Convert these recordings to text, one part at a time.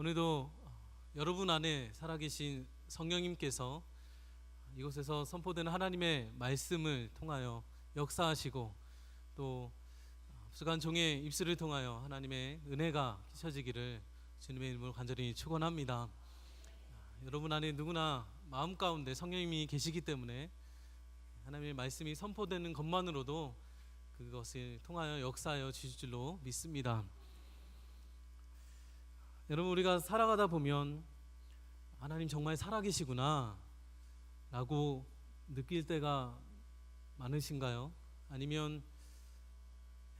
오늘도 여러분 안에 살아계신 성령님께서 이곳에서 선포되는 하나님의 말씀을 통하여 역사하시고 또 수간 종의 입술을 통하여 하나님의 은혜가 끼쳐지기를 주님의 이름으로 간절히 축원합니다. 여러분 안에 누구나 마음 가운데 성령님이 계시기 때문에 하나님의 말씀이 선포되는 것만으로도 그것을 통하여 역사하여 주실 줄로 믿습니다. 여러분, 우리가 살아가다 보면 하나님 정말 살아계시구나 라고 느낄 때가 많으신가요? 아니면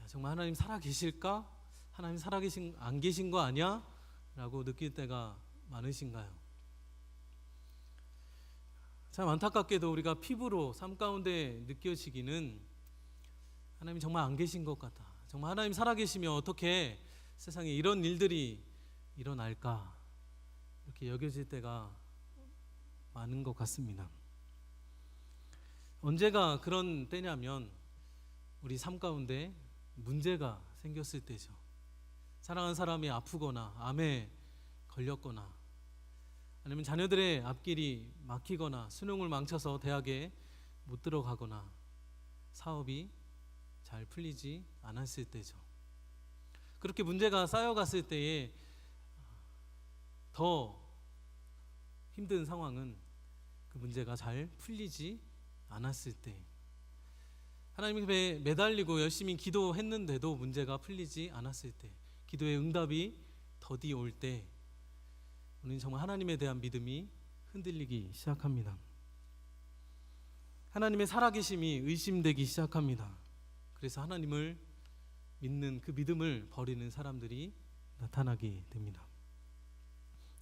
정말 하나님 살아계실까? 하나님 살아계신 안 계신 거 아니야? 라고 느낄 때가 많으신가요? 참 안타깝게도 우리가 피부로 삶 가운데 느껴지기는 하나님 정말 안 계신 것 같다, 정말 하나님 살아계시면 어떻게 세상에 이런 일들이 일어날까, 이렇게 여겨질 때가 많은 것 같습니다. 언제가 그런 때냐면 우리 삶 가운데 문제가 생겼을 때죠. 사랑하는 사람이 아프거나 암에 걸렸거나, 아니면 자녀들의 앞길이 막히거나 수능을 망쳐서 대학에 못 들어가거나 사업이 잘 풀리지 않았을 때죠. 그렇게 문제가 쌓여갔을 때에 더 힘든 상황은 그 문제가 잘 풀리지 않았을 때, 하나님께 매달리고 열심히 기도했는데도 문제가 풀리지 않았을 때, 기도의 응답이 더디 올 때 우리는 정말 하나님에 대한 믿음이 흔들리기 시작합니다. 하나님의 살아계심이 의심되기 시작합니다. 그래서 하나님을 믿는 그 믿음을 버리는 사람들이 나타나게 됩니다.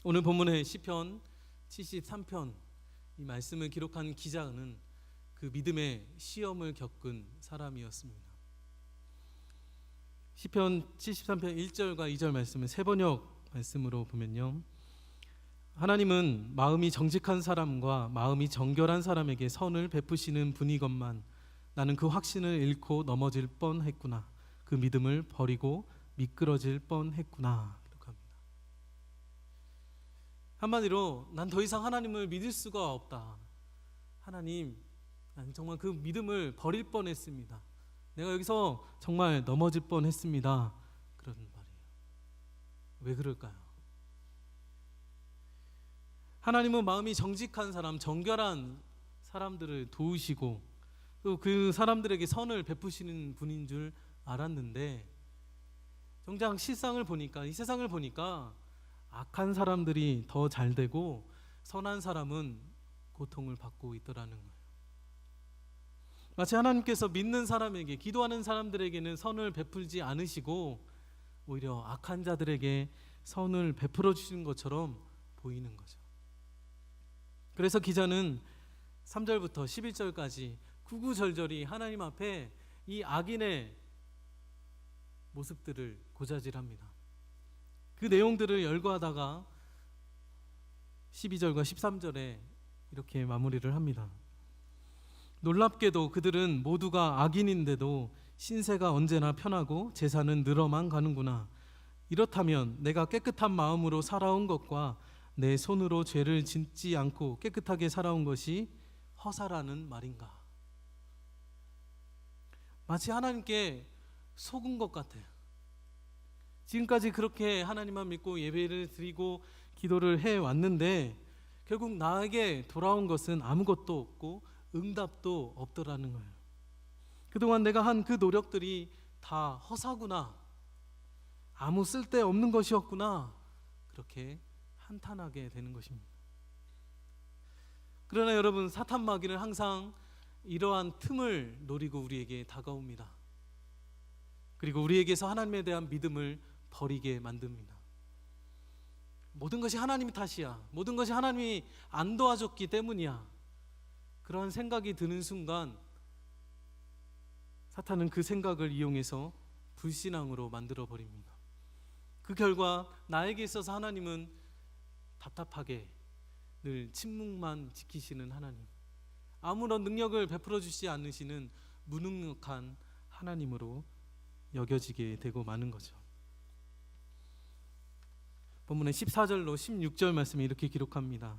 오늘 본문의 시편 73편 이 말씀을 기록한 기자는 그 믿음의 시험을 겪은 사람이었습니다. 시편 73편 1절과 2절 말씀을 세번역 말씀으로 보면요, 하나님은 마음이 정직한 사람과 마음이 정결한 사람에게 선을 베푸시는 분이건만 나는 그 확신을 잃고 넘어질 뻔했구나. 그 믿음을 버리고 미끄러질 뻔했구나. 한마디로 난 더 이상 하나님을 믿을 수가 없다. 하나님, 난 정말 그 믿음을 버릴 뻔했습니다. 내가 여기서 정말 넘어질 뻔했습니다. 그런 말이에요. 왜 그럴까요? 하나님은 마음이 정직한 사람, 정결한 사람들을 도우시고 또 그 사람들에게 선을 베푸시는 분인 줄 알았는데, 정작 실상을 보니까, 이 세상을 보니까 악한 사람들이 더 잘 되고 선한 사람은 고통을 받고 있더라는 거예요. 마치 하나님께서 믿는 사람에게, 기도하는 사람들에게는 선을 베풀지 않으시고 오히려 악한 자들에게 선을 베풀어 주시는 것처럼 보이는 거죠. 그래서 기자는 3절부터 11절까지 구구절절히 하나님 앞에 이 악인의 모습들을 고자질합니다. 그 내용들을 열거하다가 12절과 13절에 이렇게 마무리를 합니다. 놀랍게도 그들은 모두가 악인인데도 신세가 언제나 편하고 재산은 늘어만 가는구나. 이렇다면 내가 깨끗한 마음으로 살아온 것과 내 손으로 죄를 짓지 않고 깨끗하게 살아온 것이 허사라는 말인가. 마치 하나님께 속은 것 같아요. 지금까지 그렇게 하나님만 믿고 예배를 드리고 기도를 해왔는데 결국 나에게 돌아온 것은 아무것도 없고 응답도 없더라는 거예요. 그동안 내가 한 그 노력들이 다 허사구나, 아무 쓸데없는 것이었구나, 그렇게 한탄하게 되는 것입니다. 그러나 여러분, 사탄 마귀는 항상 이러한 틈을 노리고 우리에게 다가옵니다. 그리고 우리에게서 하나님에 대한 믿음을 버리게 만듭니다. 모든 것이 하나님 탓이야, 모든 것이 하나님이 안 도와줬기 때문이야, 그런 생각이 드는 순간 사탄은 그 생각을 이용해서 불신앙으로 만들어 버립니다. 그 결과 나에게 있어서 하나님은 답답하게 늘 침묵만 지키시는 하나님, 아무런 능력을 베풀어 주시지 않으시는 무능력한 하나님으로 여겨지게 되고 마는 거죠. 본문의 14절로 16절 말씀에 이렇게 기록합니다.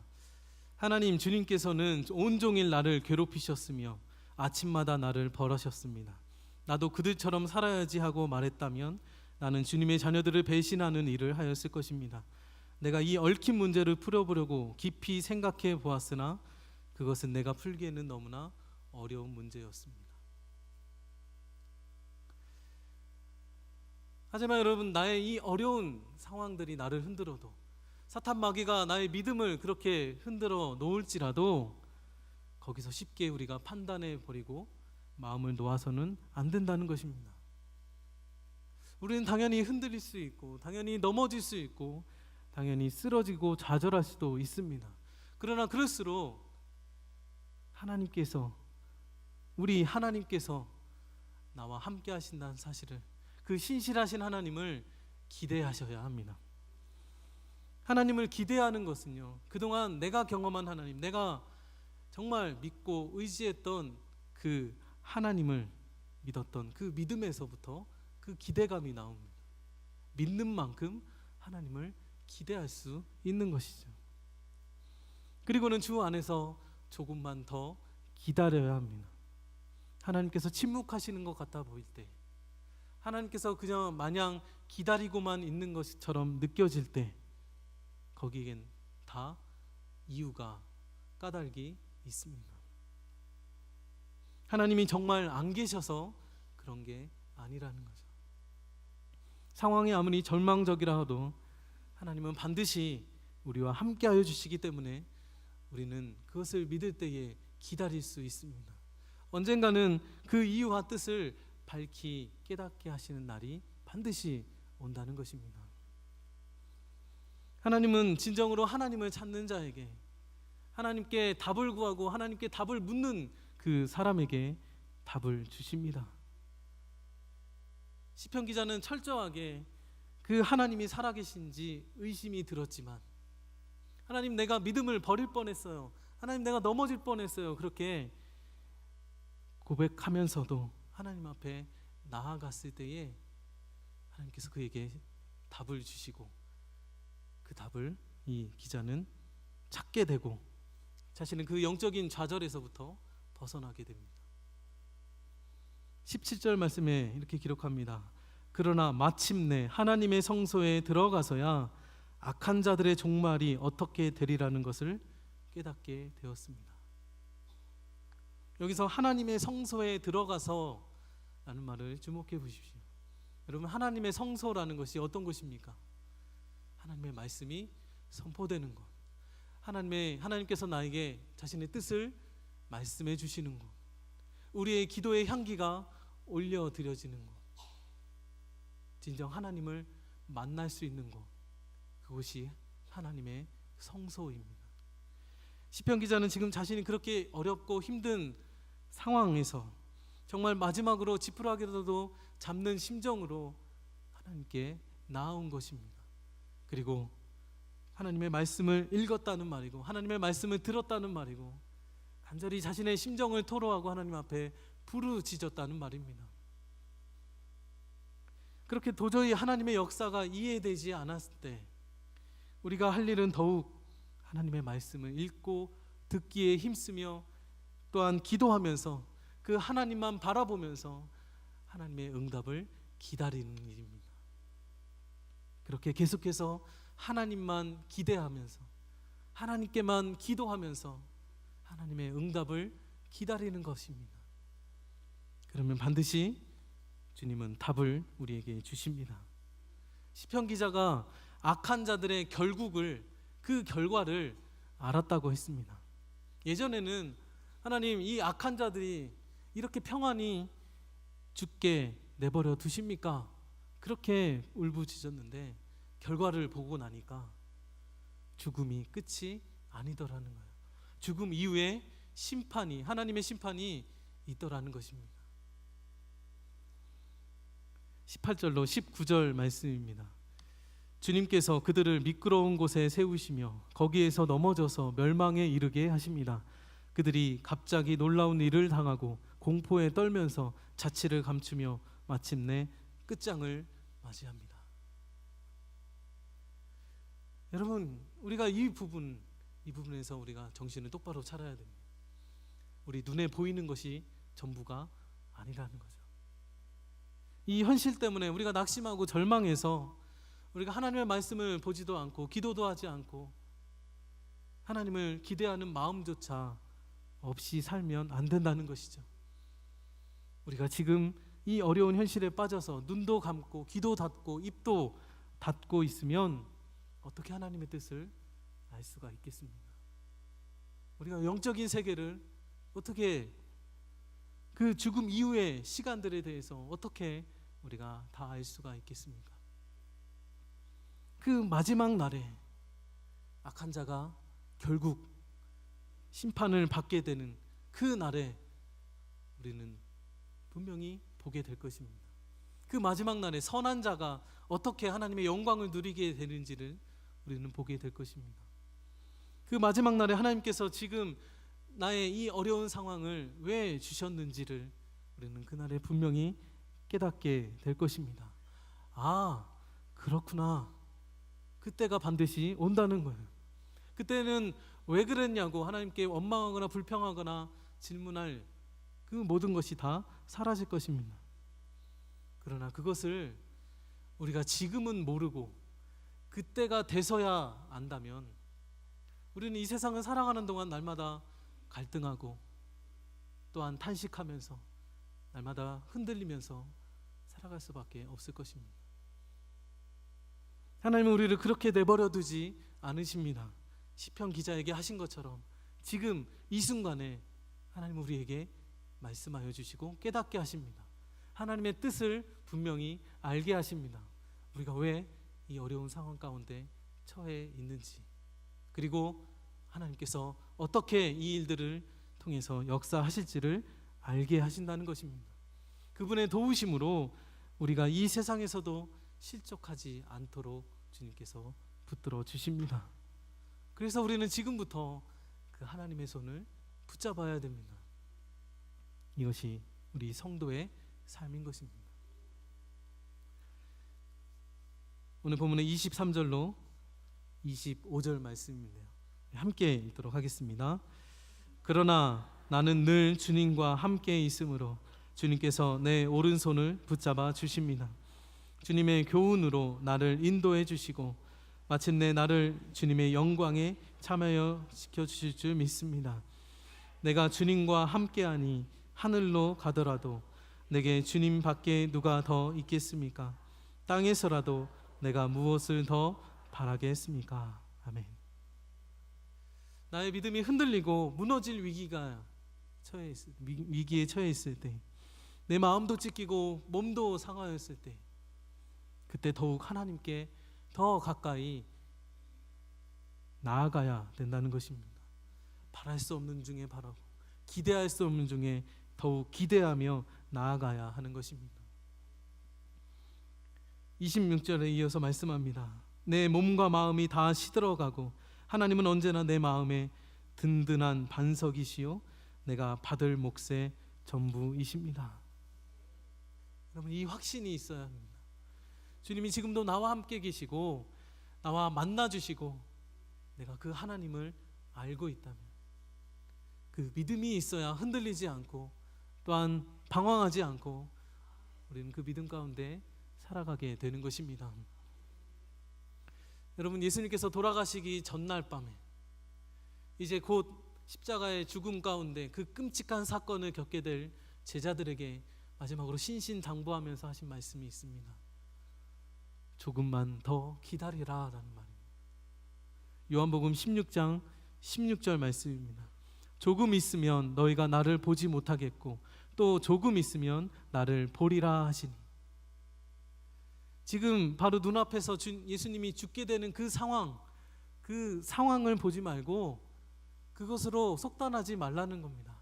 하나님 주님께서는 온종일 나를 괴롭히셨으며 아침마다 나를 벌하셨습니다. 나도 그들처럼 살아야지 하고 말했다면 나는 주님의 자녀들을 배신하는 일을 하였을 것입니다. 내가 이 얽힌 문제를 풀어보려고 깊이 생각해 보았으나 그것은 내가 풀기에는 너무나 어려운 문제였습니다. 하지만 여러분, 나의 이 어려운 상황들이 나를 흔들어도, 사탄 마귀가 나의 믿음을 그렇게 흔들어 놓을지라도 거기서 쉽게 우리가 판단해 버리고 마음을 놓아서는 안 된다는 것입니다. 우리는 당연히 흔들릴 수 있고, 당연히 넘어질 수 있고, 당연히 쓰러지고 좌절할 수도 있습니다. 그러나 그럴수록 우리 하나님께서 나와 함께 하신다는 사실을, 그 신실하신 하나님을 기대하셔야 합니다. 하나님을 기대하는 것은요, 그동안 내가 경험한 하나님, 내가 정말 믿고 의지했던 그 하나님을 믿었던 그 믿음에서부터 그 기대감이 나옵니다. 믿는 만큼 하나님을 기대할 수 있는 것이죠. 그리고는 주 안에서 조금만 더 기다려야 합니다. 하나님께서 침묵하시는 것 같아 보일 때, 하나님께서 그냥 마냥 기다리고만 있는 것처럼 느껴질 때, 거기엔 다 이유가, 까닭이 있습니다. 하나님이 정말 안 계셔서 그런 게 아니라는 거죠. 상황이 아무리 절망적이라 하도 하나님은 반드시 우리와 함께하여 주시기 때문에 우리는 그것을 믿을 때에 기다릴 수 있습니다. 언젠가는 그 이유와 뜻을 밝히 깨닫게 하시는 날이 반드시 온다는 것입니다. 하나님은 진정으로 하나님을 찾는 자에게, 하나님께 답을 구하고 하나님께 답을 묻는 그 사람에게 답을 주십니다. 시편 기자는 철저하게 그 하나님이 살아계신지 의심이 들었지만, 하나님 내가 믿음을 버릴 뻔했어요, 하나님 내가 넘어질 뻔했어요, 그렇게 고백하면서도 하나님 앞에 나아갔을 때에 하나님께서 그에게 답을 주시고, 그 답을 이 기자는 찾게 되고 자신은 그 영적인 좌절에서부터 벗어나게 됩니다. 17절 말씀에 이렇게 기록합니다. 그러나 마침내 하나님의 성소에 들어가서야 악한 자들의 종말이 어떻게 되리라는 것을 깨닫게 되었습니다. 여기서 하나님의 성소에 들어가서 라는 말을 주목해 보십시오. 여러분, 하나님의 성소라는 것이 어떤 곳입니까? 하나님의 말씀이 선포되는 곳, 하나님께서 나에게 자신의 뜻을 말씀해 주시는 곳, 우리의 기도의 향기가 올려드려지는 곳, 진정 하나님을 만날 수 있는 곳, 그곳이 하나님의 성소입니다. 시편 기자는 지금 자신이 그렇게 어렵고 힘든 상황에서 정말 마지막으로 지푸라기라도 잡는 심정으로 하나님께 나아온 것입니다. 그리고 하나님의 말씀을 읽었다는 말이고, 하나님의 말씀을 들었다는 말이고, 간절히 자신의 심정을 토로하고 하나님 앞에 부르짖었다는 말입니다. 그렇게 도저히 하나님의 역사가 이해되지 않았을 때 우리가 할 일은 더욱 하나님의 말씀을 읽고 듣기에 힘쓰며, 또한 기도하면서 그 하나님만 바라보면서 하나님의 응답을 기다리는 일입니다. 그렇게 계속해서 하나님만 기대하면서, 하나님께만 기도하면서 하나님의 응답을 기다리는 것입니다. 그러면 반드시 주님은 답을 우리에게 주십니다. 시편 기자가 악한 자들의 그 결과를 알았다고 했습니다. 예전에는 하나님, 이 악한 자들이 이렇게 평안히 죽게 내버려 두십니까? 그렇게 울부짖었는데 결과를 보고 나니까 죽음이 끝이 아니더라는 거예요. 죽음 이후에 심판이, 하나님의 심판이 있더라는 것입니다. 18절로 19절 말씀입니다. 주님께서 그들을 미끄러운 곳에 세우시며 거기에서 넘어져서 멸망에 이르게 하십니다. 그들이 갑자기 놀라운 일을 당하고 공포에 떨면서 자취를 감추며 마침내 끝장을 맞이합니다. 여러분, 우리가 이 부분에서 우리가 정신을 똑바로 차려야 됩니다. 우리 눈에 보이는 것이 전부가 아니라는 거죠. 이 현실 때문에 우리가 낙심하고 절망해서 우리가 하나님의 말씀을 보지도 않고 기도도 하지 않고 하나님을 기대하는 마음조차 없이 살면 안 된다는 것이죠. 우리가 지금 이 어려운 현실에 빠져서 눈도 감고 귀도 닫고 입도 닫고 있으면 어떻게 하나님의 뜻을 알 수가 있겠습니까? 우리가 영적인 세계를 어떻게, 그 죽음 이후의 시간들에 대해서 어떻게 우리가 다 알 수가 있겠습니까? 그 마지막 날에 악한 자가 결국 심판을 받게 되는 그 날에 우리는 분명히 보게 될 것입니다. 그 마지막 날에 선한 자가 어떻게 하나님의 영광을 누리게 되는지를 우리는 보게 될 것입니다. 그 마지막 날에 하나님께서 지금 나의 이 어려운 상황을 왜 주셨는지를 우리는 그날에 분명히 깨닫게 될 것입니다. 아, 그렇구나. 그때가 반드시 온다는 거예요. 그때는 왜 그랬냐고 하나님께 원망하거나 불평하거나 질문할 그 모든 것이 다 사라질 것입니다. 그러나 그것을 우리가 지금은 모르고 그때가 돼서야 안다면 우리는 이 세상을 살아가는 동안 날마다 갈등하고 또한 탄식하면서 날마다 흔들리면서 살아갈 수밖에 없을 것입니다. 하나님은 우리를 그렇게 내버려 두지 않으십니다. 시편 기자에게 하신 것처럼 지금 이 순간에 하나님은 우리에게 말씀하여 주시고 깨닫게 하십니다. 하나님의 뜻을 분명히 알게 하십니다. 우리가 왜 이 어려운 상황 가운데 처해 있는지, 그리고 하나님께서 어떻게 이 일들을 통해서 역사하실지를 알게 하신다는 것입니다. 그분의 도우심으로 우리가 이 세상에서도 실족하지 않도록 주님께서 붙들어 주십니다. 그래서 우리는 지금부터 그 하나님의 손을 붙잡아야 됩니다. 이것이 우리 성도의 삶인 것입니다. 오늘 본문의 23절로 25절 말씀인데요, 함께 읽도록 하겠습니다. 그러나 나는 늘 주님과 함께 있으므로 주님께서 내 오른손을 붙잡아 주십니다. 주님의 교훈으로 나를 인도해 주시고 마침내 나를 주님의 영광에 참여하여 시켜주실 줄 믿습니다. 내가 주님과 함께하니 하늘로 가더라도 내게 주님 밖에 누가 더 있겠습니까? 땅에서라도 내가 무엇을 더 바라겠습니까? 아멘. 나의 믿음이 흔들리고 무너질 위기에 처해 있을 때, 내 마음도 찢기고 몸도 상하였을 때, 그때 더욱 하나님께 더 가까이 나아가야 된다는 것입니다. 바랄 수 없는 중에 바라고 기대할 수 없는 중에 더욱 기대하며 나아가야 하는 것입니다. 26절에 이어서 말씀합니다. 내 몸과 마음이 다 시들어가고 하나님은 언제나 내 마음에 든든한 반석이시요 내가 받을 몫의 전부이십니다. 여러분, 이 확신이 있어야 합니다. 주님이 지금도 나와 함께 계시고 나와 만나주시고 내가 그 하나님을 알고 있다면, 그 믿음이 있어야 흔들리지 않고 또한 방황하지 않고 우리는 그 믿음 가운데 살아가게 되는 것입니다. 여러분, 예수님께서 돌아가시기 전날 밤에 이제 곧 십자가의 죽음 가운데 그 끔찍한 사건을 겪게 될 제자들에게 마지막으로 신신당부하면서 하신 말씀이 있습니다. 조금만 더 기다리라 라는 말입니다. 요한복음 16장 16절 말씀입니다. 조금 있으면 너희가 나를 보지 못하겠고 또 조금 있으면 나를 보리라 하시니. 지금 바로 눈앞에서 예수님이 죽게 되는 그 상황을 보지 말고 그것으로 속단하지 말라는 겁니다.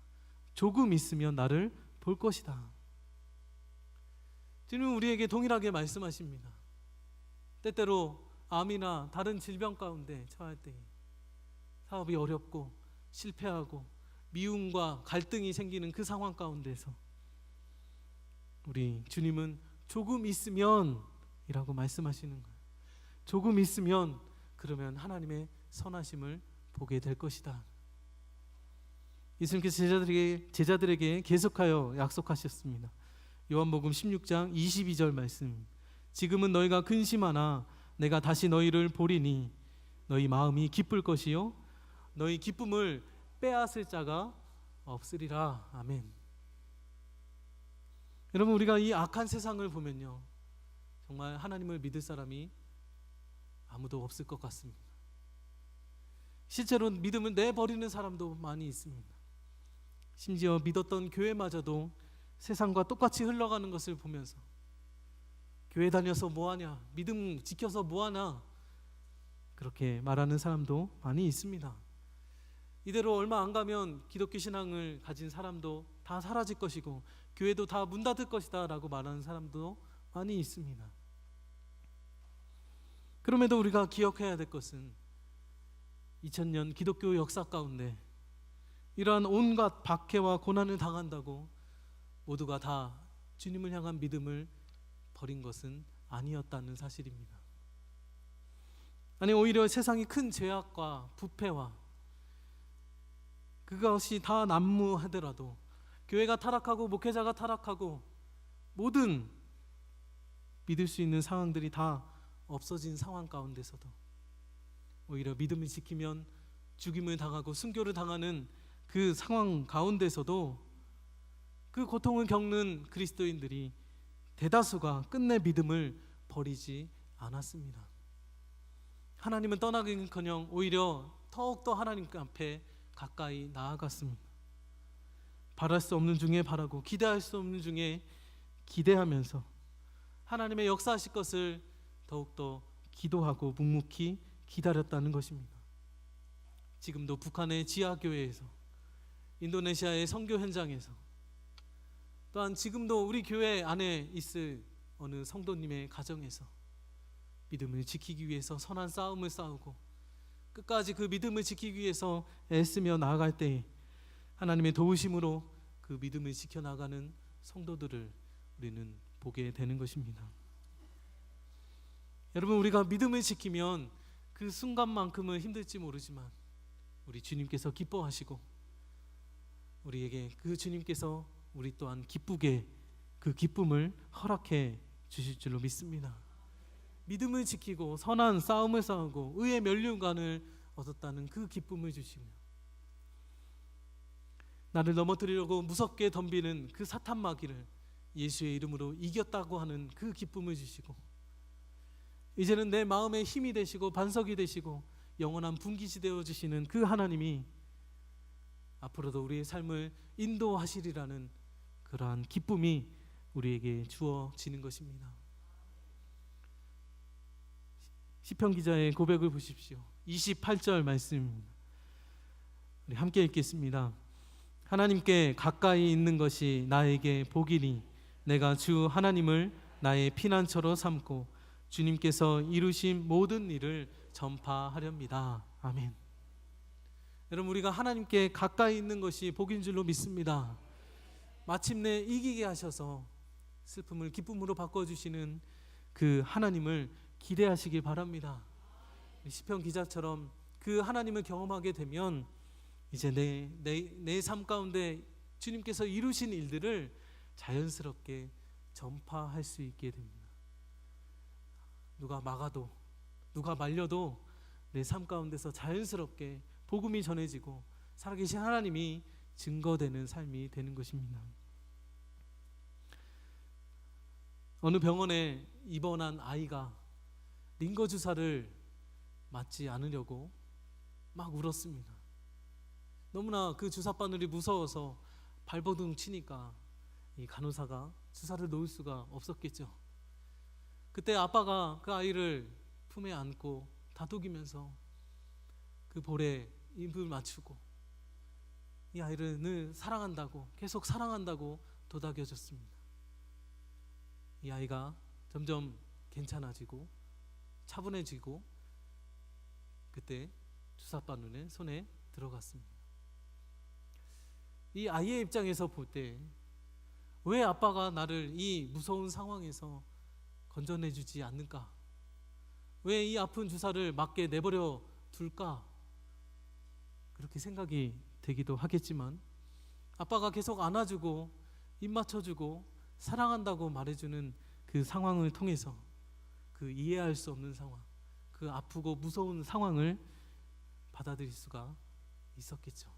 조금 있으면 나를 볼 것이다. 주님은 우리에게 동일하게 말씀하십니다. 때때로 암이나 다른 질병 가운데 처할 때, 사업이 어렵고 실패하고 미움과 갈등이 생기는 그 상황 가운데서 우리 주님은 조금 있으면 이라고 말씀하시는 거예요. 조금 있으면 그러면 하나님의 선하심을 보게 될 것이다. 예수님께서 제자들에게 계속하여 약속하셨습니다. 요한복음 16장 22절 말씀. 지금은 너희가 근심하나 내가 다시 너희를 보리니 너희 마음이 기쁠 것이요 너희 기쁨을 빼앗을 자가 없으리라. 아멘. 여러분, 우리가 이 악한 세상을 보면요, 정말 하나님을 믿을 사람이 아무도 없을 것 같습니다. 실제로 믿음을 내버리는 사람도 많이 있습니다. 심지어 믿었던 교회마저도 세상과 똑같이 흘러가는 것을 보면서 교회 다녀서 뭐하냐, 믿음 지켜서 뭐하나, 그렇게 말하는 사람도 많이 있습니다. 이대로 얼마 안 가면 기독교 신앙을 가진 사람도 다 사라질 것이고 교회도 다 문 닫을 것이다 라고 말하는 사람도 많이 있습니다. 그럼에도 우리가 기억해야 될 것은 2000년 기독교 역사 가운데 이러한 온갖 박해와 고난을 당한다고 모두가 다 주님을 향한 믿음을 버린 것은 아니었다는 사실입니다. 아니, 오히려 세상이 큰 죄악과 부패와 그것이 다 난무하더라도, 교회가 타락하고 목회자가 타락하고 모든 믿을 수 있는 상황들이 다 없어진 상황 가운데서도 오히려 믿음을 지키면 죽임을 당하고 순교를 당하는 그 상황 가운데서도 그 고통을 겪는 그리스도인들이 대다수가 끝내 믿음을 버리지 않았습니다. 하나님은 떠나기는커녕 오히려 더욱더 하나님 앞에 가까이 나아갔습니다. 바랄 수 없는 중에 바라고 기대할 수 없는 중에 기대하면서 하나님의 역사하실 것을 더욱더 기도하고 묵묵히 기다렸다는 것입니다. 지금도 북한의 지하교회에서, 인도네시아의 선교 현장에서, 또한 지금도 우리 교회 안에 있을 어느 성도님의 가정에서 믿음을 지키기 위해서 선한 싸움을 싸우고 끝까지 그 믿음을 지키기 위해서 애쓰며 나아갈 때 하나님의 도우심으로 그 믿음을 지켜나가는 성도들을 우리는 보게 되는 것입니다. 여러분, 우리가 믿음을 지키면 그 순간만큼은 힘들지 모르지만 우리 주님께서 기뻐하시고 우리에게 그 주님께서 우리 또한 기쁘게 그 기쁨을 허락해 주실 줄로 믿습니다. 믿음을 지키고 선한 싸움을 싸우고 의의 면류관을 얻었다는 그 기쁨을 주시며 나를 넘어뜨리려고 무섭게 덤비는 그 사탄 마귀를 예수의 이름으로 이겼다고 하는 그 기쁨을 주시고 이제는 내 마음의 힘이 되시고 반석이 되시고 영원한 분깃이 되어 주시는 그 하나님이 앞으로도 우리의 삶을 인도하시리라는 그러한 기쁨이 우리에게 주어지는 것입니다. 시편 기자의 고백을 보십시오. 28절 말씀 우리 함께 읽겠습니다. 하나님께 가까이 있는 것이 나에게 복이니 내가 주 하나님을 나의 피난처로 삼고 주님께서 이루신 모든 일을 전파하렵니다. 아멘. 여러분, 우리가 하나님께 가까이 있는 것이 복인 줄로 믿습니다. 마침내 이기게 하셔서 슬픔을 기쁨으로 바꿔주시는 그 하나님을 기대하시기 바랍니다. 시편 기자처럼 그 하나님을 경험하게 되면 이제 내 삶 가운데 주님께서 이루신 일들을 자연스럽게 전파할 수 있게 됩니다. 누가 막아도 누가 말려도 내 삶 가운데서 자연스럽게 복음이 전해지고 살아계신 하나님이 증거되는 삶이 되는 것입니다. 어느 병원에 입원한 아이가 링거 주사를 맞지 않으려고 막 울었습니다. 너무나 그 주사 바늘이 무서워서 발버둥 치니까 이 간호사가 주사를 놓을 수가 없었겠죠. 그때 아빠가 그 아이를 품에 안고 다독이면서 그 볼에 입을 맞추고 이 아이를 늘 사랑한다고, 계속 사랑한다고 도닥여줬습니다. 이 아이가 점점 괜찮아지고 차분해지고 그때 주사바늘은 손에 들어갔습니다. 이 아이의 입장에서 볼 때 왜 아빠가 나를 이 무서운 상황에서 건져내주지 않는가? 왜 이 아픈 주사를 맞게 내버려 둘까? 그렇게 생각이 되기도 하겠지만 아빠가 계속 안아주고 입 맞춰주고 사랑한다고 말해주는 그 상황을 통해서 그 이해할 수 없는 상황, 그 아프고 무서운 상황을 받아들일 수가 있었겠죠.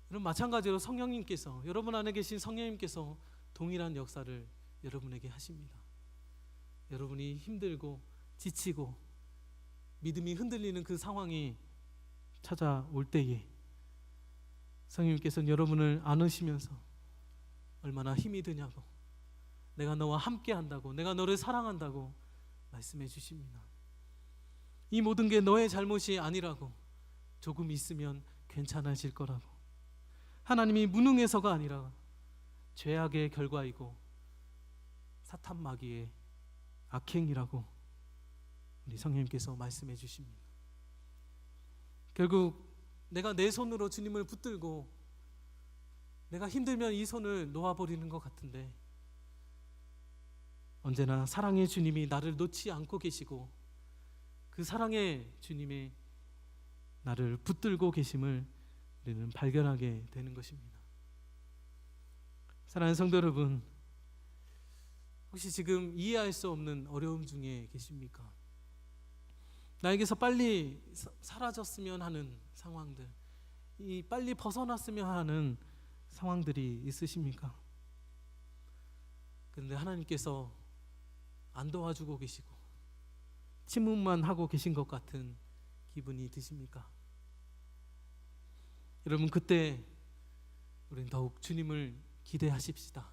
그럼 마찬가지로 성령님께서, 여러분 안에 계신 성령님께서 동일한 역사를 여러분에게 하십니다. 여러분이 힘들고 지치고 믿음이 흔들리는 그 상황이 찾아올 때에 성령님께서는 여러분을 안으시면서 얼마나 힘이 드냐고, 내가 너와 함께 한다고, 내가 너를 사랑한다고 말씀해 주십니다. 이 모든 게 너의 잘못이 아니라고, 조금 있으면 괜찮아질 거라고, 하나님이 무능해서가 아니라 죄악의 결과이고 사탄 마귀의 악행이라고 우리 성령님께서 말씀해 주십니다. 결국 내가 내 손으로 주님을 붙들고 내가 힘들면 이 손을 놓아버리는 것 같은데, 언제나 사랑의 주님이 나를 놓지 않고 계시고 그 사랑의 주님의 나를 붙들고 계심을 우리는 발견하게 되는 것입니다. 사랑하는 성도 여러분, 혹시 지금 이해할 수 없는 어려움 중에 계십니까? 나에게서 빨리 사라졌으면 하는 상황들, 이 빨리 벗어났으면 하는 상황들이 있으십니까? 그런데 하나님께서 안 도와주고 계시고 침묵만 하고 계신 것 같은 기분이 드십니까? 여러분, 그때 우리는 더욱 주님을 기대하십시다.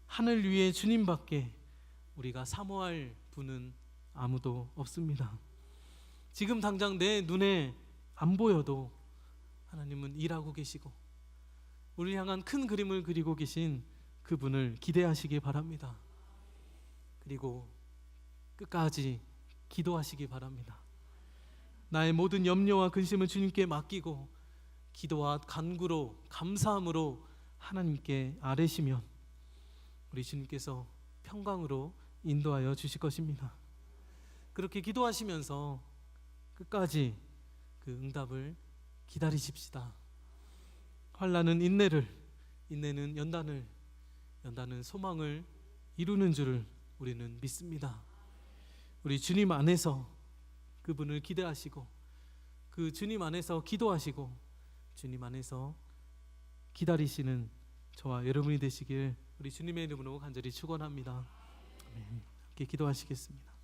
하늘 위에 주님밖에 우리가 사모할 분은 아무도 없습니다. 지금 당장 내 눈에 안 보여도 하나님은 일하고 계시고 우리를 향한 큰 그림을 그리고 계신 그분을 기대하시기 바랍니다. 그리고 끝까지 기도하시기 바랍니다. 나의 모든 염려와 근심을 주님께 맡기고 기도와 간구로, 감사함으로 하나님께 아뢰시면 우리 주님께서 평강으로 인도하여 주실 것입니다. 그렇게 기도하시면서 끝까지 그 응답을 기다리십시다. 환난은 인내를, 인내는 연단을, 연단은 소망을 이루는 줄을 우리는 믿습니다. 우리 주님 안에서 그분을 기대하시고 그 주님 안에서 기도하시고 주님 안에서 기다리시는 저와 여러분이 되시길 우리 주님의 이름으로 간절히 축원합니다. 아멘. 함께 기도하시겠습니다.